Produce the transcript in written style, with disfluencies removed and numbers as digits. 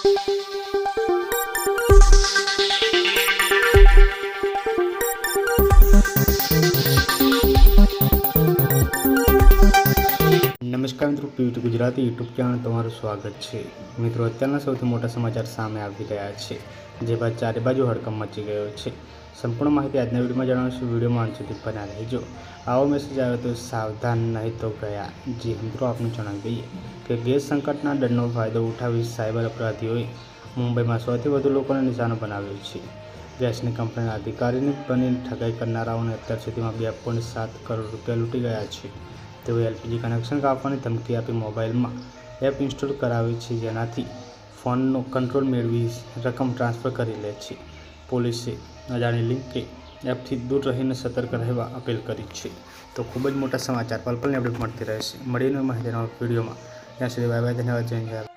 નમસ્કાર મિત્રો, Pvt Gujarati YouTube channel તમારું સ્વાગત છે। મિત્રો, અત્યારના સૌથી મોટા સમાચાર સામે આવી રહ્યા છે, જે બાદ ચારે બાજુ હડકંપ મચી ગયો છે। સંપૂર્ણ માહિતી આજના વિડીયોમાં જણાવીશું। વિડીયોમાં અંત સુધી બન્યા રહેજો। આવો મેસેજ આવ્યો તો સાવધાન, નહીં તો ગયા। જી મિત્રો, આપને જણાવી દઈએ કે ગેસ સંકટના દંડનો ફાયદો ઉઠાવી સાયબર અપરાધીઓએ મુંબઈમાં 100થી વધુ લોકોને નિશાનો બનાવ્યો છે। ગેસની કંપનીના અધિકારીની બની ઠગાઈ કરનારાઓને અત્યાર સુધીમાં 2.7 કરોડ રૂપિયા લૂંટી ગયા છે। તેઓએ એલપીજી કનેક્શન કાપવાની ધમકી આપી મોબાઈલમાં એપ ઇન્સ્ટોલ કરાવી છે, જેનાથી ફોનનો કંટ્રોલ મેળવી રકમ ટ્રાન્સફર કરી લે છે। પોલીસે અજાણી લિંક કે એપથી દૂર રહીને સતર્ક રહેવા અપીલ કરી છે। તો ખૂબ જ મોટા સમાચાર, પલ પલની અપડેટ મળતી રહેશે। મળીને માહિતીના વિડીયોમાં, ત્યાં સુધી બાય બાય, ધન્યવાદ, જય હિન્દ।